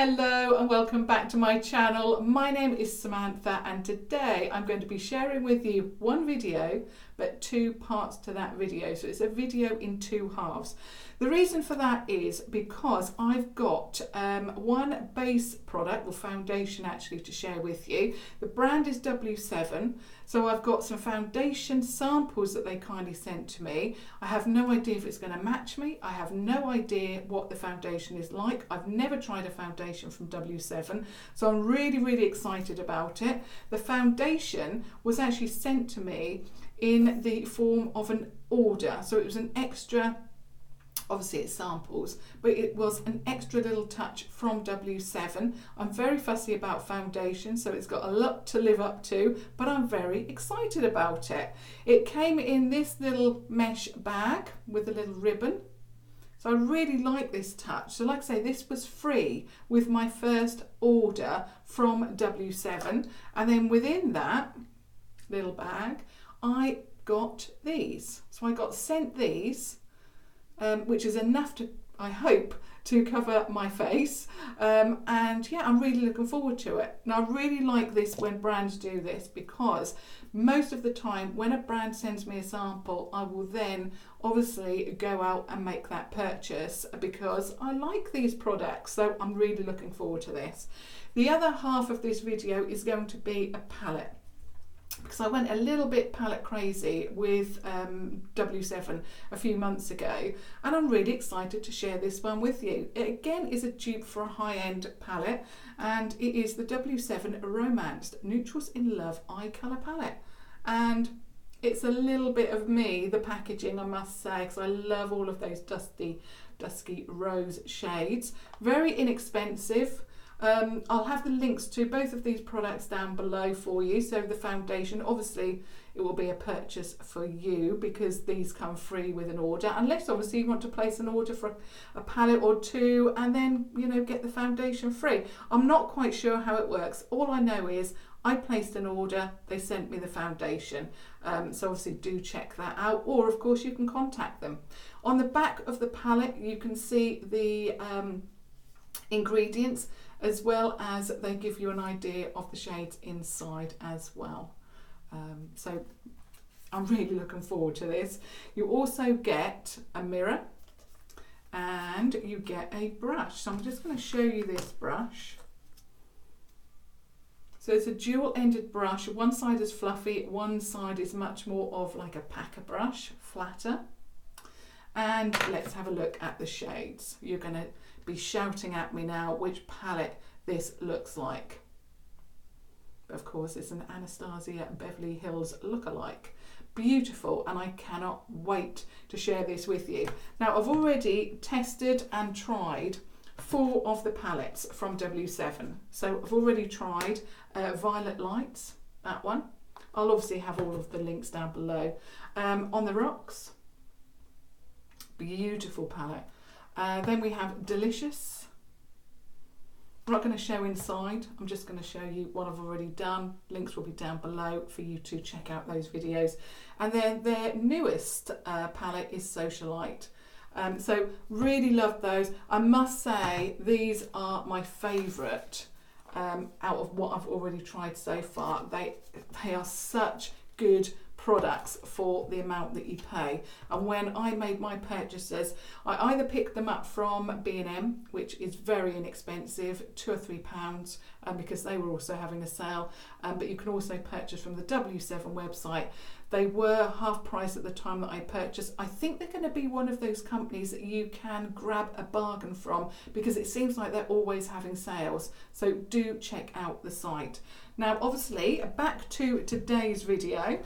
Hello and welcome back to my channel. My name is Samantha and today I'm going to be sharing with you one video but two parts to that video. So it's a video in two halves. The reason for that is because I've got one base product or foundation actually to share with you. The brand is W7. So I've got some foundation samples that they kindly sent to me. I have no idea if it's going to match me. I have no idea what the foundation is like. I've never tried a foundation from W7, so I'm really excited about it. The foundation was actually sent to me in the form of an order, so it was an extra. Obviously it's samples, but it was an extra little touch from W7. I'm very fussy about foundation, so it's got a lot to live up to, but I'm very excited about it. It came in this little mesh bag with a little ribbon. So I really like this touch. So like I say, this was free with my first order from W7. And then within that little bag, I got these. So I got sent these. Which is enough to, I hope, to cover my face. And yeah, I'm really looking forward to it. And I really like this when brands do this, because most of the time when a brand sends me a sample, I will then obviously go out and make that purchase because I like these products. So I'm really looking forward to this. The other half of this video is going to be a palette, because I went a little bit palette crazy with W7 a few months ago, and I'm really excited to share this one with you. It again is a dupe for a high-end palette, and it is the W7 Romanced Neutrals in Love Eye Colour Palette. And it's a little bit of me, the packaging, I must say, because I love all of those dusky rose shades. Very inexpensive. I'll have the links to both of these products down below for you. So the foundation, obviously it will be a purchase for you because these come free with an order, unless obviously you want to place an order for a palette or two and then, you know, get the foundation free. I'm not quite sure how it works. All I know is I placed an order, they sent me the foundation. So obviously do check that out, or of course you can contact them. On the back of the palette you can see the ingredients, as well as they give you an idea of the shades inside as well. So I'm really looking forward to this. You also get a mirror and you get a brush. So I'm just going to show you this brush. So it's a dual-ended brush. One side is fluffy, one side is much more of like a packer brush, flatter. And let's have a look at the shades. You're going to be shouting at me now which palette this looks like. Of course, it's an Anastasia Beverly Hills lookalike. Beautiful, and I cannot wait to share this with you. Now, I've already tested and tried 4 of the palettes from W7. So I've already tried Violet Lights, that one. I'll obviously have all of the links down below. On the Rocks, beautiful palette. Then we have Delicious. I'm not going to show inside, I'm just going to show you what I've already done. Links will be down below for you to check out those videos. And then their newest palette is Socialite. So really love those. I must say these are my favourite out of what I've already tried so far. They are such good products for the amount that you pay. And when I made my purchases, I either picked them up from B&M, which is very inexpensive, £2 or £3, because they were also having a sale, but you can also purchase from the W7 website. They were half price at the time that I purchased. I think they're going to be one of those companies that you can grab a bargain from, because it seems like they're always having sales. So do check out the site. Now obviously back to today's video.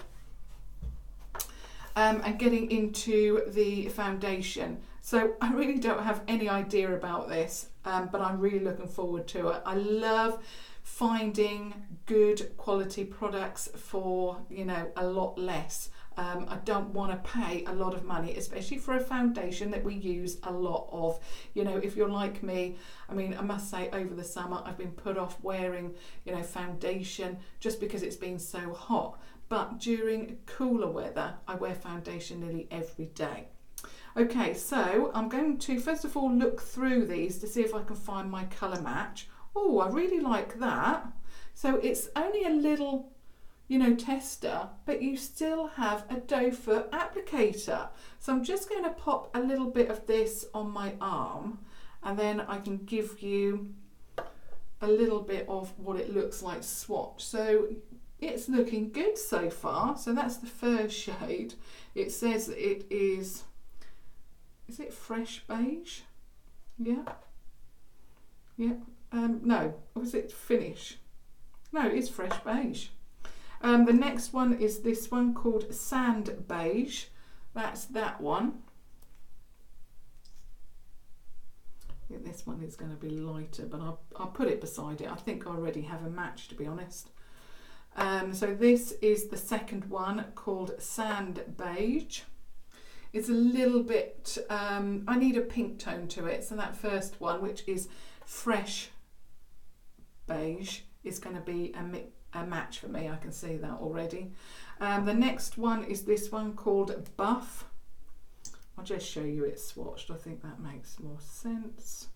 And getting into the foundation. So I really don't have any idea about this, but I'm really looking forward to it. I love finding good quality products for, you know, a lot less. I don't want to pay a lot of money, especially for a foundation that we use a lot of. You know, if you're like me, I mean, I must say over the summer I've been put off wearing, you know, foundation just because it's been so hot. But during cooler weather, I wear foundation nearly every day. Okay, so I'm going to first of all look through these to see if I can find my colour match. Oh, I really like that. So it's only a little, you know, tester, but you still have a doe foot applicator. So I'm just going to pop a little bit of this on my arm, and then I can give you a little bit of what it looks like swatch. So it's looking good so far. So that's the first shade. It says that it is it fresh beige? Yeah. Yeah. No, or is it finish? No, it's fresh beige. The next one is this one called Sand Beige. That's that one. I think this one is going to be lighter, but I'll put it beside it. I think I already have a match, to be honest. So this is the second one called Sand Beige. It's a little bit, I need a pink tone to it. So that first one, which is Fresh Beige, is going to be a match for me. I can see that already. The next one is this one called Buff. I'll just show you it swatched. I think that makes more sense.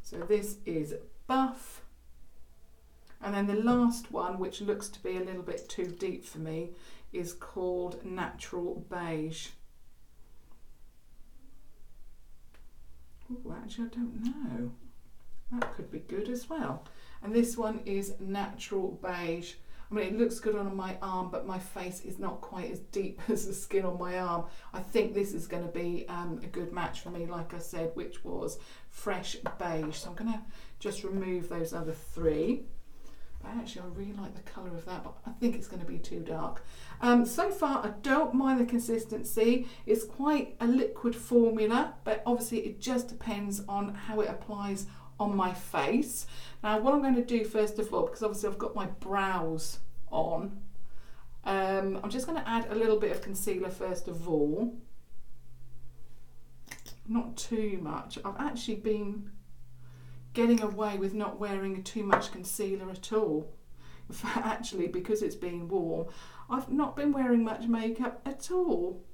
So this is Buff. And then the last one, which looks to be a little bit too deep for me, is called Natural Beige. Oh, actually, I don't know. That could be good as well. And this one is Natural Beige. I mean, it looks good on my arm, but my face is not quite as deep as the skin on my arm. I think this is going to be a good match for me, like I said, which was Fresh Beige. So I'm going to just remove those other three. But actually, I really like the colour of that, but I think it's going to be too dark. So far, I don't mind the consistency. It's quite a liquid formula, but obviously it just depends on how it applies on my face. Now, what I'm going to do first of all, because obviously I've got my brows on, I'm just going to add a little bit of concealer first of all. Not too much. I've actually been getting away with not wearing too much concealer at all. In fact, actually, because it's been warm, I've not been wearing much makeup at all.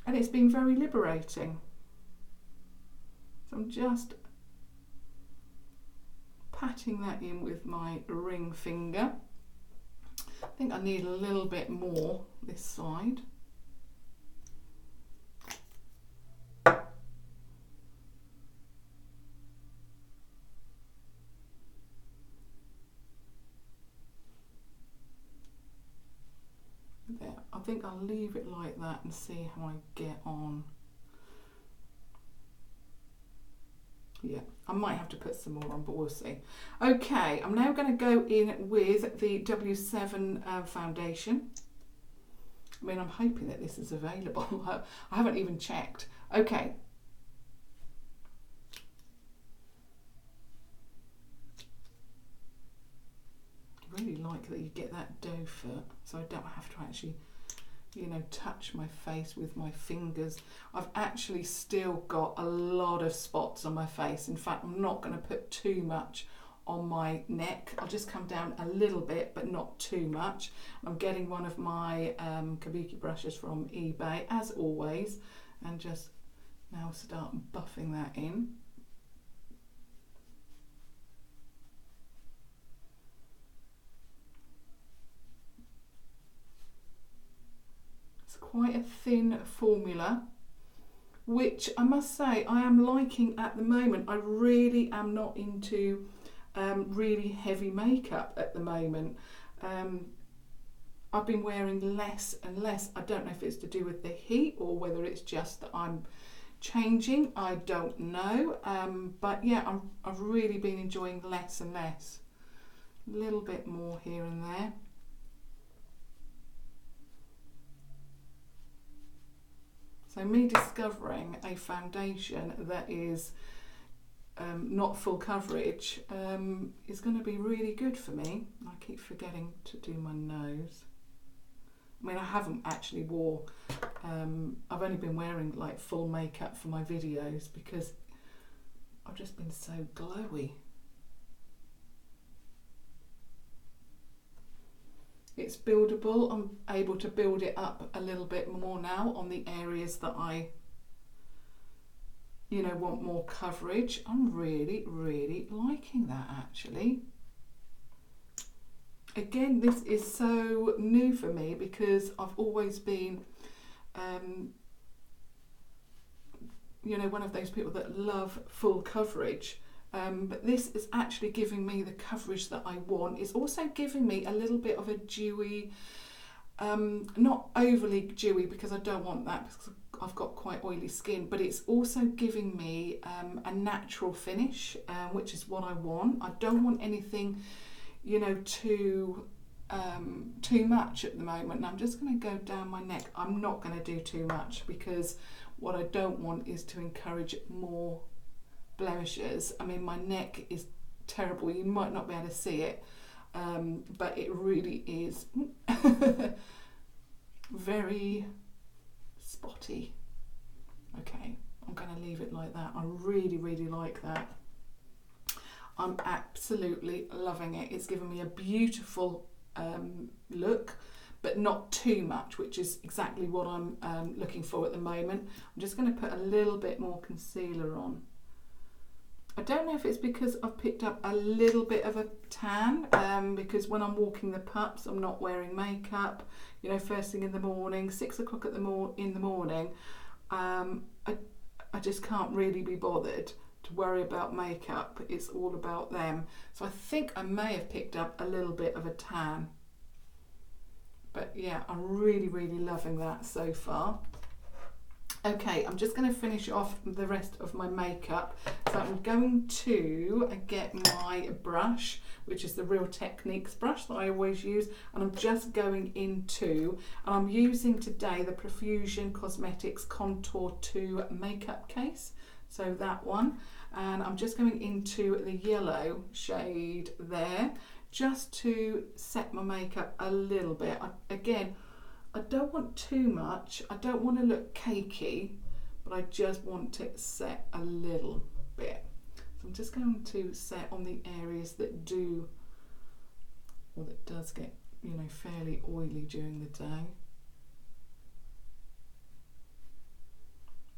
And it's been very liberating. So I'm just patting that in with my ring finger. I think I need a little bit more this side. There, I think I'll leave it like that and see how I get on. Yeah, I might have to put some more on, but we'll see. Okay, I'm now going to go in with the W7 foundation. I mean, I'm hoping that this is available. I haven't even checked. Okay. I really like that you get that doe foot, so I don't have to actually, you know, touch my face with my fingers. I've actually still got a lot of spots on my face. In fact, I'm not going to put too much on my neck. I'll just come down a little bit, but not too much. I'm getting one of my kabuki brushes from eBay, as always, and just now start buffing that in. Quite a thin formula, which I must say I am liking at the moment. I really am not into really heavy makeup at the moment. I've been wearing less and less. I don't know if it's to do with the heat or whether it's just that I'm changing. I don't know. But yeah, I've really been enjoying less and less. A little bit more here and there. So me discovering a foundation that is not full coverage is going to be really good for me. I keep forgetting to do my nose. I mean, I haven't actually I've only been wearing like full makeup for my videos because I've just been so glowy. It's buildable. I'm able to build it up a little bit more now on the areas that I, you know, want more coverage. I'm really, really liking that actually. Again, this is so new for me because I've always been, you know, one of those people that love full coverage. But this is actually giving me the coverage that I want. It's also giving me a little bit of a dewy, not overly dewy because I don't want that because I've got quite oily skin, but it's also giving me a natural finish, which is what I want. I don't want anything, you know, too much at the moment. And I'm just going to go down my neck. I'm not going to do too much because what I don't want is to encourage more blemishes. I mean, my neck is terrible. You might not be able to see it, but it really is very spotty. Okay, I'm going to leave it like that. I really, really like that. I'm absolutely loving it. It's given me a beautiful look, but not too much, which is exactly what I'm looking for at the moment. I'm just going to put a little bit more concealer on. I don't know if it's because I've picked up a little bit of a tan, because when I'm walking the pups, I'm not wearing makeup, you know, first thing in the morning, 6 o'clock in the morning, I just can't really be bothered to worry about makeup. It's all about them. So I think I may have picked up a little bit of a tan. But yeah, I'm really, really loving that so far. Okay, I'm just going to finish off the rest of my makeup. So I'm going to get my brush, which is the Real Techniques brush that I always use, and I'm just going into, and I'm using today the Profusion Cosmetics Contour 2 makeup case. So that one, and I'm just going into the yellow shade there, just to set my makeup a little bit. Again, I don't want too much. I don't want to look cakey, but I just want it set a little bit. So I'm just going to set on the areas that do, or that does get, you know, fairly oily during the day.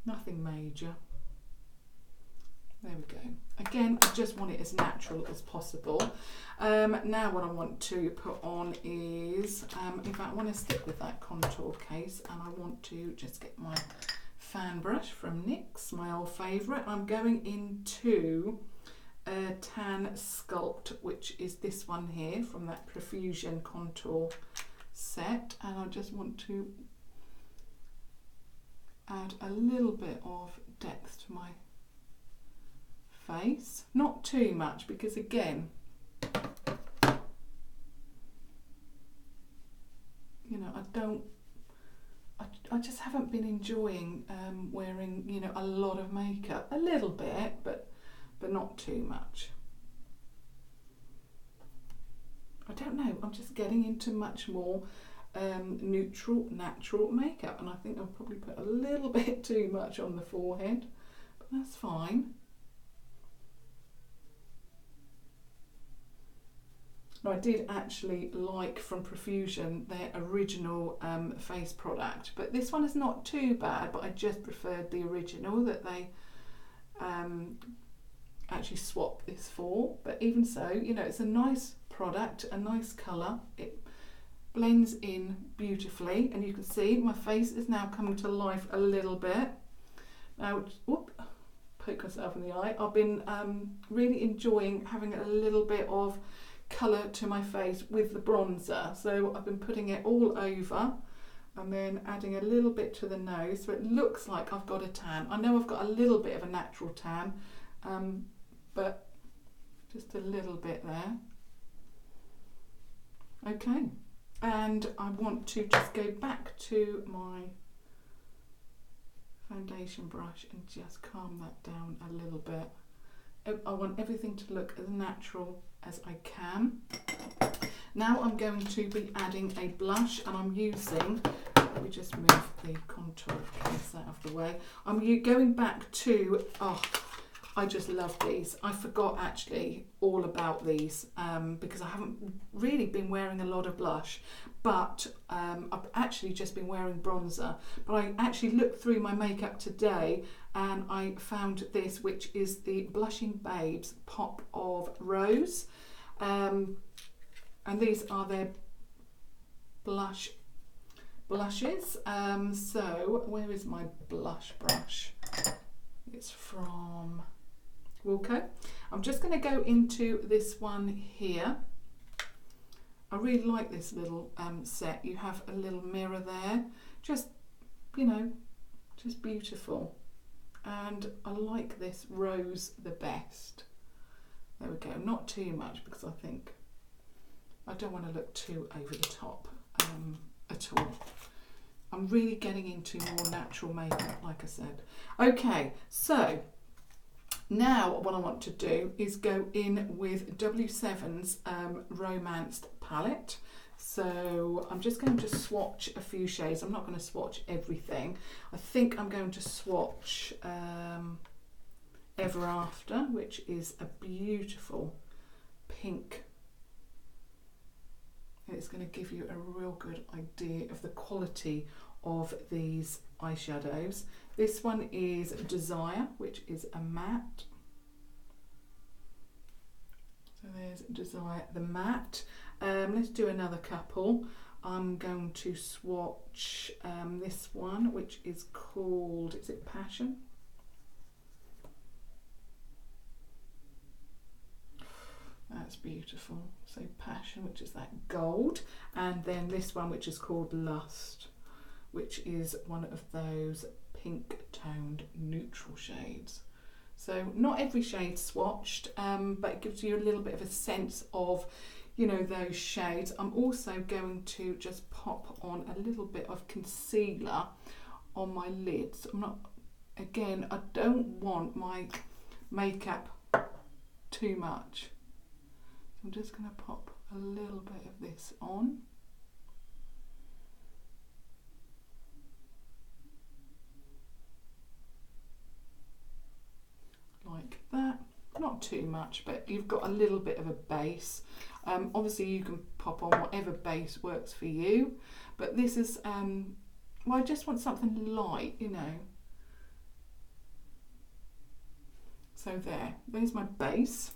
Nothing major. There we go. Again, I just want it as natural as possible. Now what I want to put on is, in fact, I want to stick with that contour case, and I want to just get my fan brush from NYX, my old favourite. I'm going into Tan Sculpt, which is this one here from that Profusion contour set, and I just want to add a little bit of depth to my face, not too much, because again, you know, I just haven't been enjoying wearing, you know, a lot of makeup. A little bit, but not too much. I don't know, I'm just getting into much more neutral, natural makeup, and I think I'll probably put a little bit too much on the forehead, but that's fine. Now, I did actually like from Profusion their original face product, but this one is not too bad, but I just preferred the original that they actually swapped this for. But even so, you know, it's a nice product, a nice colour. It blends in beautifully, and you can see my face is now coming to life a little bit. Now, whoop, poke myself in the eye. I've been really enjoying having a little bit of colour to my face with the bronzer, so I've been putting it all over and then adding a little bit to the nose, so it looks like I've got a tan. I know I've got a little bit of a natural tan, but just a little bit there. Okay, and I want to just go back to my foundation brush and just calm that down a little bit. I want everything to look as natural as I can. Now I'm going to be adding a blush, and I'm using, let me just move the contour case out of the way. I'm going back to, I just love these. I forgot actually all about these because I haven't really been wearing a lot of blush, but I've actually just been wearing bronzer. But I actually looked through my makeup today and I found this, which is the Blushing Babes Pop of Rose. And these are their blushes. So where is my blush brush? It's from Wilco. I'm just going to go into this one here. I really like this little set. You have a little mirror there, just, you know, just beautiful. And I like this rose the best. There we go, not too much because I think I don't want to look too over the top at all. I'm really getting into more natural makeup, like I said. Okay, so now what I want to do is go in with W7's Romanced Palette. So I'm just going to swatch a few shades. I'm not going to swatch everything. I think I'm going to swatch Ever After, which is a beautiful pink. It's going to give you a real good idea of the quality of these eyeshadows. This one is Desire, which is a matte. So there's Desire, the matte. Let's do another couple. I'm going to swatch this one, which is called, is it Passion? That's beautiful. So Passion, which is that gold, and then this one, which is called Lust, which is one of those pink toned neutral shades. So not every shade swatched, but it gives you a little bit of a sense of, you know, those shades. I'm also going to just pop on a little bit of concealer on my lids. I'm not, again, I don't want my makeup too much. I'm just going to pop a little bit of this on. Like that. Not too much, but you've got a little bit of a base. Obviously you can pop on whatever base works for you, but this is, well, I just want something light, you know. So there's my base.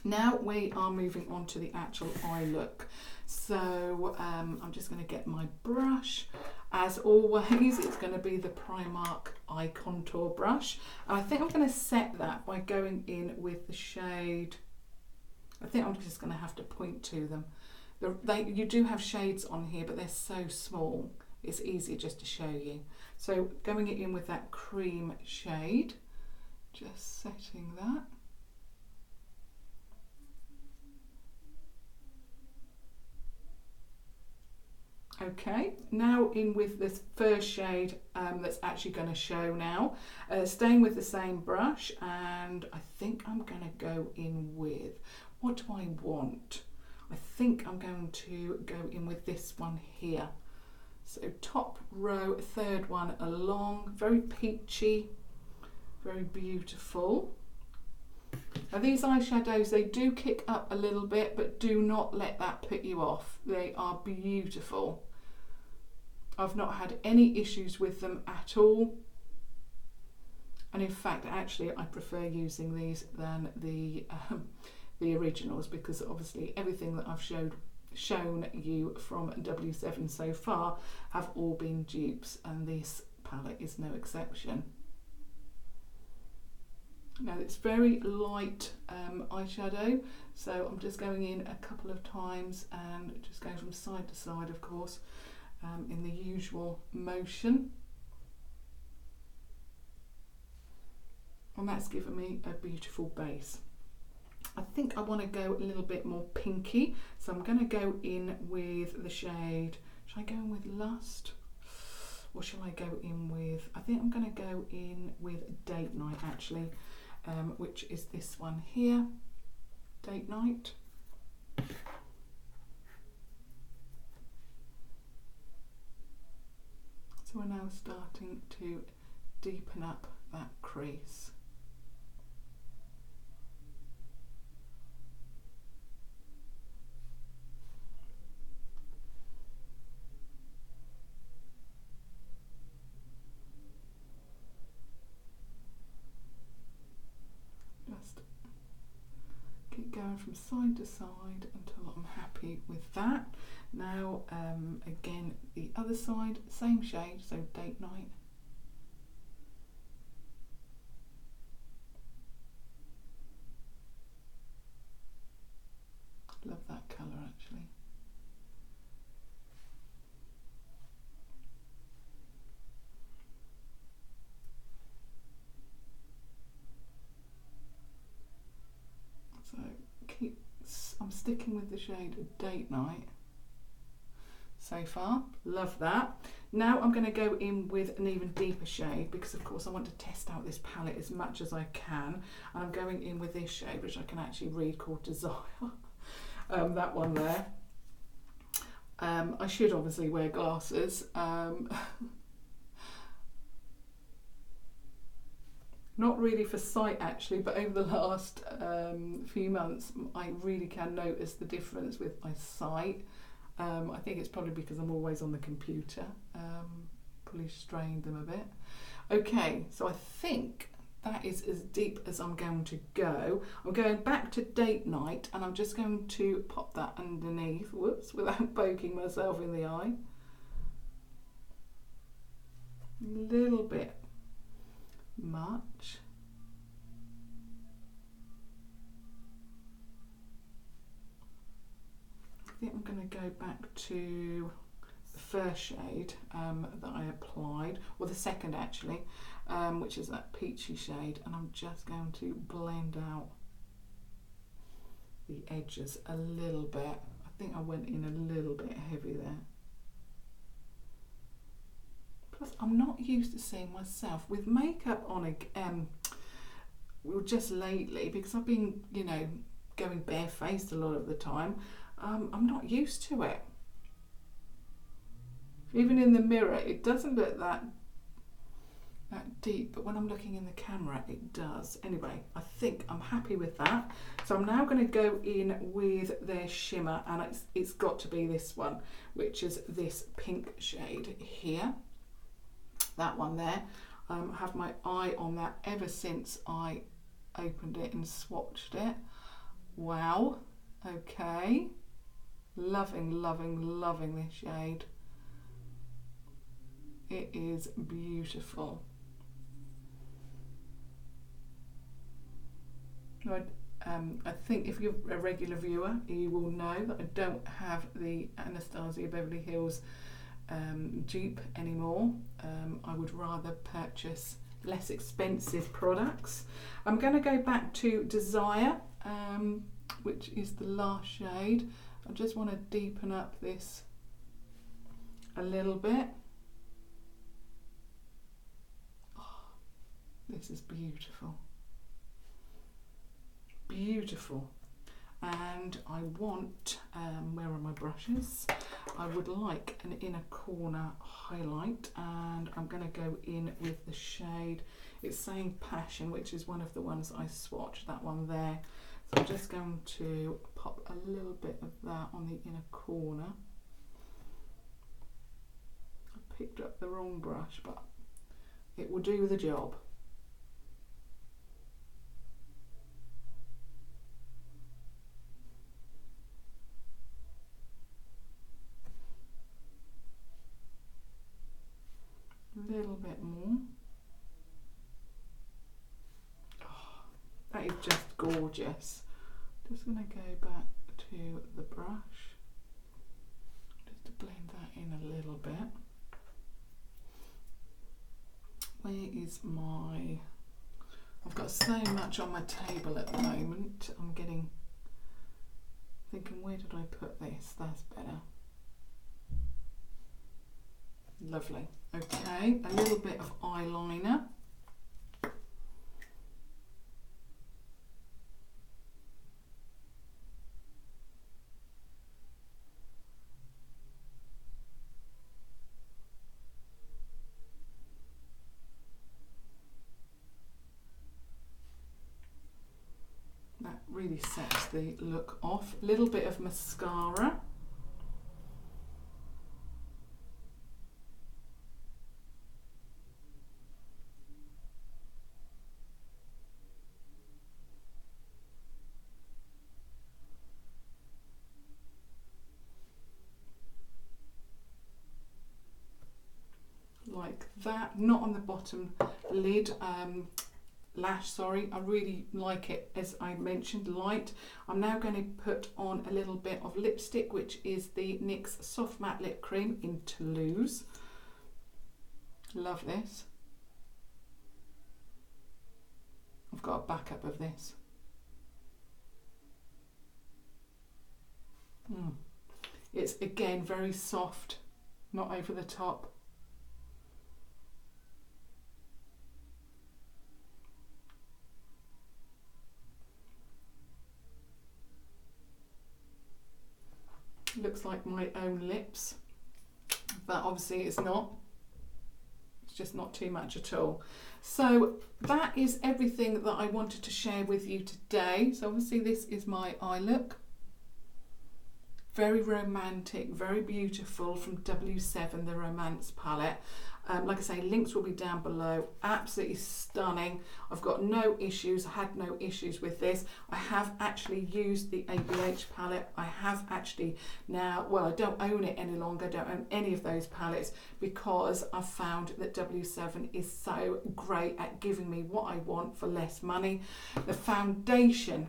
Now we are moving on to the actual eye look. So I'm just going to get my brush. As always, it's going to be the Primark Eye Contour brush. And I think I'm going to set that by going in with the shade. I think I'm just going to have to point to them. You do have shades on here, but they're so small. It's easier just to show you. So going in with that cream shade, just setting that. Okay, now in with this first shade that's actually going to show now. Staying with the same brush, and I think I'm going to go in with, what do I want? I think I'm going to go in with this one here. So top row, third one along, very peachy, very beautiful. Now these eyeshadows, they do kick up a little bit, but do not let that put you off. They are beautiful. I've not had any issues with them at all. And in fact, actually, I prefer using these than the originals, because obviously everything that I've shown you from W7 so far have all been dupes, and this palette is no exception. Now it's very light eyeshadow, so I'm just going in a couple of times and just going from side to side, of course, in the usual motion. And that's given me a beautiful base. I think I want to go a little bit more pinky, so I'm going to go in with the shade, should I go in with Lust? Or shall I go in with, I think I'm going to go in with Date Night actually, which is this one here, Date Night. So we're now starting to deepen up that crease. going from side to side until I'm happy with that. Now, again, the other side, same shade, so Date Night. Love that colour actually. So I'm sticking with the shade Date Night so far. Love that. Now I'm going to go in with an even deeper shade because of course I want to test out this palette as much as I can, and I'm going in with this shade which I can actually read, called Desire. That one there. I should obviously wear glasses. Not really for sight actually, but over the last few months I really can notice the difference with my sight. I think it's probably because I'm always on the computer. Probably strained them a bit. Okay, so I think that is as deep as I'm going to go. I'm going back to Date Night and I'm just going to pop that underneath, whoops, without poking myself in the eye. A little bit much. I think I'm going to go back to the first shade that I applied, or the second actually, which is that peachy shade, and I'm just going to blend out the edges a little bit. I think I went in a little bit heavy there. Plus I'm not used to seeing myself with makeup on just lately, because I've been, you know, going barefaced a lot of the time. I'm not used to it. Even in the mirror it doesn't look that deep, but when I'm looking in the camera it does. Anyway, I think I'm happy with that. So I'm now going to go in with their shimmer, and it's got to be this one, which is this pink shade here. That one there. I have my eye on that ever since I opened it and swatched it. Wow. Okay. Loving, loving, loving this shade. It is beautiful. I think if you're a regular viewer, you will know that I don't have the Anastasia Beverly Hills dupe anymore. I would rather purchase less expensive products. I'm going to go back to Desire, which is the last shade. I just want to deepen up this a little bit. Oh, this is beautiful. Beautiful. And I want, where are my brushes? I would like an inner corner highlight, and I'm going to go in with the shade, it's saying Passion, which is one of the ones I swatched, that one there. So I'm just going to pop a little bit of that on the inner corner. I picked up the wrong brush, but it will do the job. A little bit more. Oh, that is just gorgeous. Just going to go back to the brush just to blend that in a little bit. Where is my... I've got so much on my table at the moment. I'm thinking, where did I put this? That's better. Lovely. Okay, a little bit of eyeliner. That really sets the look off. A little bit of mascara. like that, not on the bottom lid. Lash, sorry. I really like it, as I mentioned, light. I'm now going to put on a little bit of lipstick, which is the NYX Soft Matte Lip Cream in Toulouse. Love this. I've got a backup of this. It's again very soft, not over the top. Looks like my own lips, but obviously it's not. It's just not too much at all. So that is everything that I wanted to share with you today. So obviously this is my eye look. Very romantic, very beautiful, from W7, the Romance Palette. Like I say, links will be down below. Absolutely stunning. I've got no issues. I had no issues with this. I have actually used the Beige palette. I have actually now, well, I don't own it any longer. I don't own any of those palettes because I've found that W7 is so great at giving me what I want for less money. The foundation,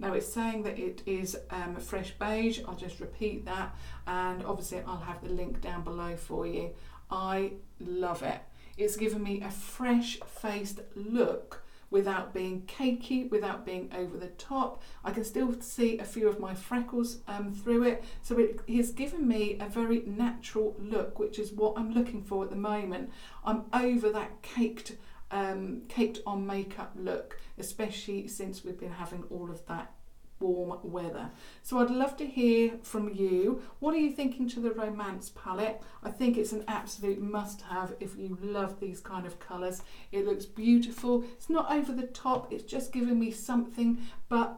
now it's saying that it is fresh beige. I'll just repeat that, and obviously I'll have the link down below for you. I love it. It's given me a fresh faced look without being cakey, without being over the top. I can still see a few of my freckles through it. So it has given me a very natural look, which is what I'm looking for at the moment. I'm over that caked on makeup look, especially since we've been having all of that warm weather. So I'd love to hear from you. What are you thinking to the Romance palette? I think it's an absolute must-have if you love these kind of colours. It looks beautiful. It's not over the top. It's just giving me something, but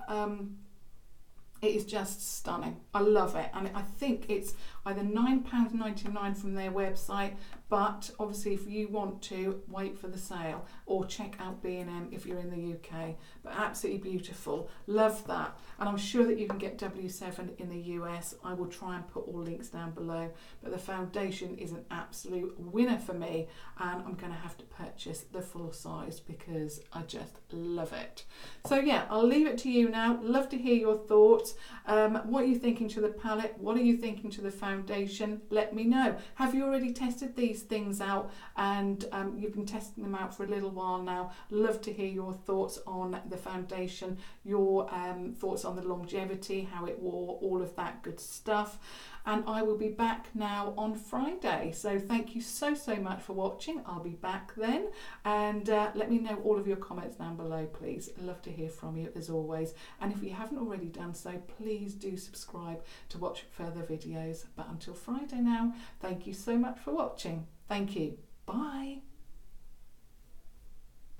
it is just stunning. I love it, and I think it's either £9.99 from their website, but obviously if you want to, wait for the sale or check out B&M if you're in the UK. But absolutely beautiful. Love that. And I'm sure that you can get W7 in the US. I will try and put all links down below. But the foundation is an absolute winner for me, and I'm going to have to purchase the full size because I just love it. So yeah, I'll leave it to you now. Love to hear your thoughts. What are you thinking to the palette? What are you thinking to the foundation? Let me know. Have you already tested these things out and you've been testing them out for a little while now? Love to hear your thoughts on the foundation, your thoughts on the longevity, how it wore, all of that good stuff. And I will be back now on Friday. So thank you so much for watching. I'll be back then, and let me know all of your comments down below, please. I'd love to hear from you as always. And if you haven't already done so, please do subscribe to watch further videos. But until Friday now, thank you so much for watching. Thank you. Bye.